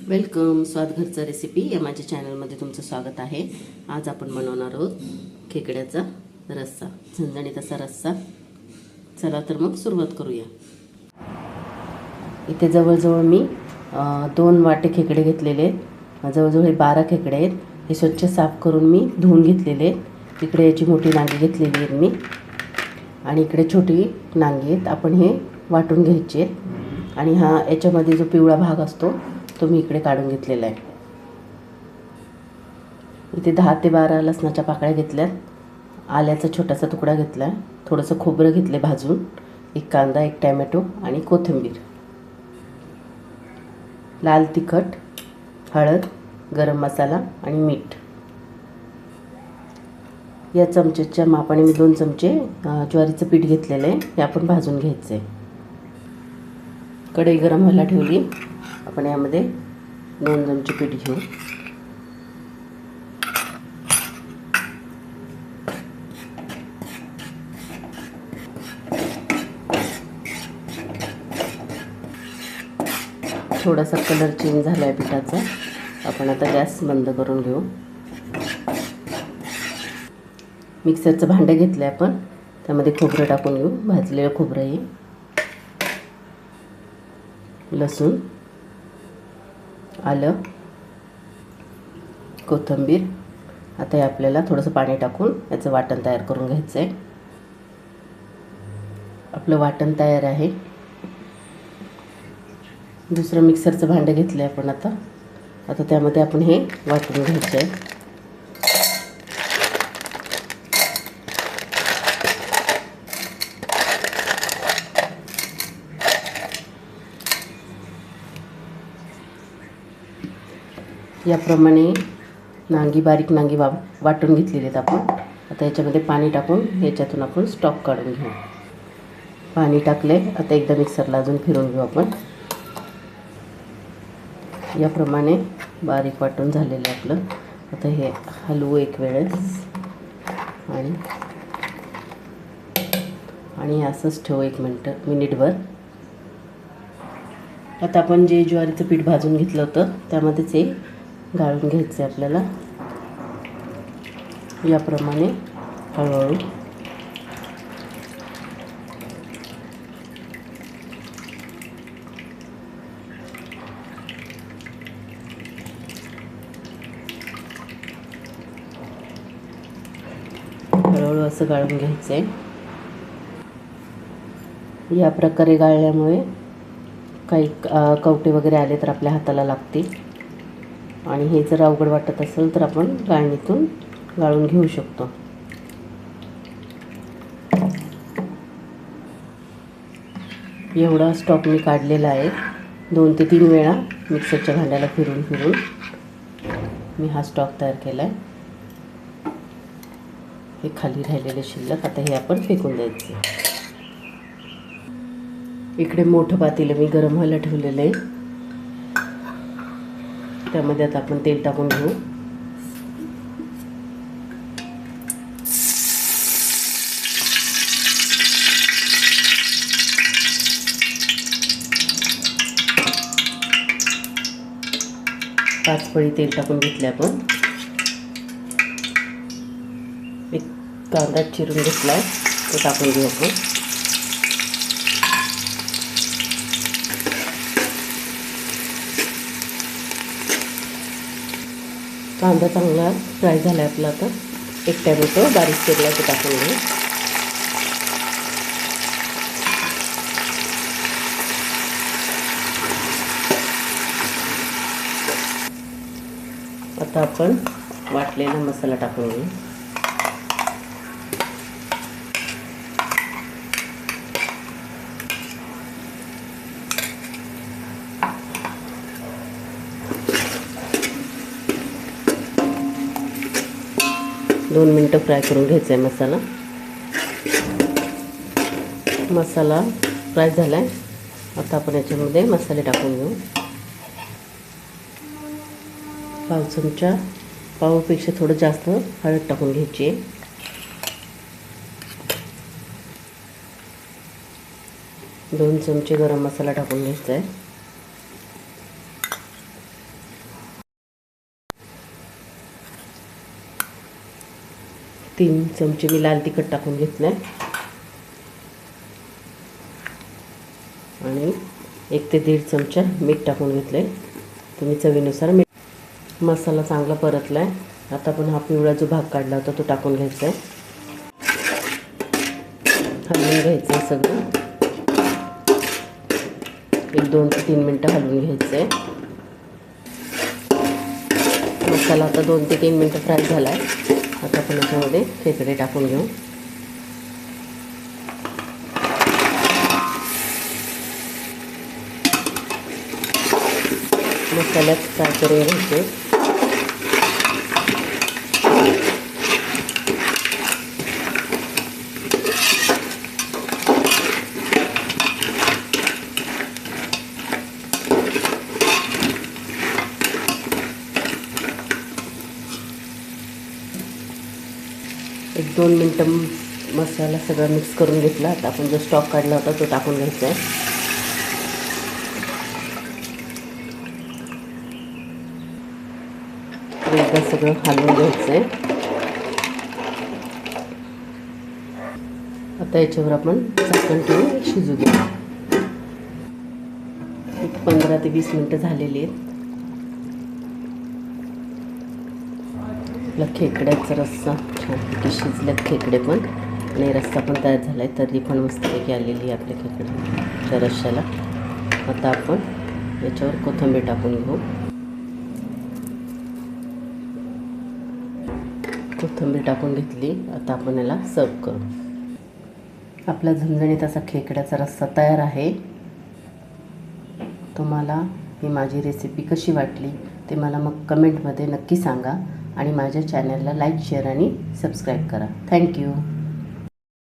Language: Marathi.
वेलकम स्वाद घरचा रेसिपी या माझ्या चॅनलमध्ये तुमचं स्वागत आहे। आज आपण बनवणार आहोत खेकड्याचा रस्सा, झणझणीत असा रस्सा। चला तर मग सुरुवात करूया। इथे जवळजवळ मी 2 वाटे खेकडे घेतलेले आहेत। जवळजवळ हे 12 खेकडे आहेत। हे स्वच्छ साफ करून मी धुवून घेतलेले आहेत। इकडे याची मोठी नांगी घेतलेली आहे मी आणि इकडे छोटी नांगी आहेत। आपण हे वाटून घ्यायचे आणि हा याच्यामध्ये जो पिवळा भाग असतो तो मी इकडे काढून घेतलेला आहे। इथे 10 ते 12 लसणाच्या पाकळ्या घेतल्यात, आल्याचा छोटासा तुकडा घेतला, थोडंसं खोबरं घेतले भाजून, एक कांदा, एक टोमॅटो आणि कोथिंबीर, लाल तिखट, हळद, गरम मसाला आणि मीठ। या चमचेच्या मापाने मी 2 चमचे ज्वारीचं पीठ घेतलेलं आहे। हे आपण भाजून घ्यायचं आहे। कढई गरम व्हायला ठेवली। आपण यामध्ये 2 चमचे पीठ घेऊ। थोडासा कलर चेंज झाला आहे पिठाचा। आपण आता गॅस बंद करून घेऊ। मिक्सरचं भांडं घेतलं आहे आपण, त्यामध्ये खोबरं टाकून घेऊ। भाजलेलं खोबरं आहे, लसूण, आलं, कोथिंबीर। आता हे आपल्याला थोडंसं पाणी टाकून याचं वाटण तयार करून घ्यायचं आहे। आपलं वाटण तयार आहे। दुसरं मिक्सरचं भांडं घेतलं आहे आपण आता त्यामध्ये आपण हे वाटून घ्यायचं आहे। याप्रमाणे बारीक नांगी वाटून घेतलेली आहेत आपण। आता याच्यामध्ये पाणी टाकून याच्यातून आपण स्टॉक काढून घेऊ। पाणी टाकले, आता एकदा मिक्सरला अजून फिरवून घेऊ आपण। याप्रमाणे बारीक वाटून झालेलं आहे आपलं। आता हे हलवू एक वेळेस आणि असंच ठेवू 1 मिनिटभर। आता आपण जे ज्वारीचं पीठ भाजून घेतलं होतं त्यामध्येच हे गाळून घ्यायचं आहे आपल्याला। याप्रमाणे हळूहळू असं गाळून घ्यायचं आहे। या प्रकारे गाळल्यामुळे काही कवटे वगैरे आले तर आपल्या हाताला लागते आणि हे जर अवघड वाटत असेल तर आपण गाळणीतून गाळून घेऊ शकतो। एवढा स्टॉक मी काढलेला आहे। 2 ते 3 वेळा मिक्सरच्या भांड्याला फिरून मी हा स्टॉक तयार केला आहे। हे खाली राहिलेले शिल्लक आता हे आपण फेकून द्यायचे। इकडे मोठं पातेलं मी गरम व्हायला ठेवलेलं आहे, त्यामध्ये आता आपण तेल टाकून घेऊ। पाच पळी तेल टाकून घेतले आपण। एक कांदा चिरून घेतला आहे, तो टाकून घेऊ आपण। कांदा चांगला फ्राय झाला आपला। आता एक टोमॅटो बारीक चिरला तो टाकून घेऊ। आता आपण वाटलेला मसाला टाकून घेऊ। दोन मिनटं फ्राय करून घ्यायचा आहे मसाला। मसाला फ्राय झाला आहे। आता आपण याच्यामध्ये मसाले टाकून घेऊ। पाव चमचा, पावपेक्षा थोडं जास्त हळद टाकून घ्यायची आहे। 2 चमचे गरम मसाला टाकून घ्यायचा आहे। 3 चमचे मी लाल तिखट टाकून घेतलं आहे आणि 1 ते 1.5 चमचा मीठ टाकून घेतलं आहे. तुम्ही चवीनुसार मीठ. मसाला चांगला परतला आहे. आता आपण हा पिवळा जो भाग काढला होता तो टाकून घ्यायचा आहे. हलवून घ्यायचं आहे सगळं. 2 ते 3 मिनटं हलवून घ्यायचं आहे. मसाला आता 2 ते 3 मिनटं फ्राय झाला आहे. आता आपण याच्यामध्ये खेकडे टाकून घेऊ. मसाल्यात फ्राय करून घ्यायचे. एक 2 मिनटं मसाला सगळा मिक्स करून घेतला. आता आपण जो स्टॉक काढला होता तो टाकून घ्यायचा आहे. एकदा सगळं हलवून घ्यायचं आहे. आता याच्यावर आपण झाकण ठेवून शिजू देऊ. 15 ते 20 मिनटं झालेली आहेत. आपला खेकड्याचा रस्सा छानपैकी शिजल्यात खेकडे पण आणि रस्सा पण तयार झाला आहे. तर्री पण मस्तपैकी आलेली आहे आपल्या खेकड्याच्या रश्श्याला. आता आपण याच्यावर कोथिंबीर टाकून घेऊ. कोथिंबीर टाकून घेतली. आता आपण याला सर्व करू. आपला झणझणीत असा खेकड्याचा रस्सा तयार आहे. तुम्हाला ही माझी रेसिपी कशी वाटली ते मला मग कमेंटमध्ये नक्की सांगा आणि माझ्या चॅनलला लाईक, शेअर आणि सबस्क्राईब करा. थँक्यू.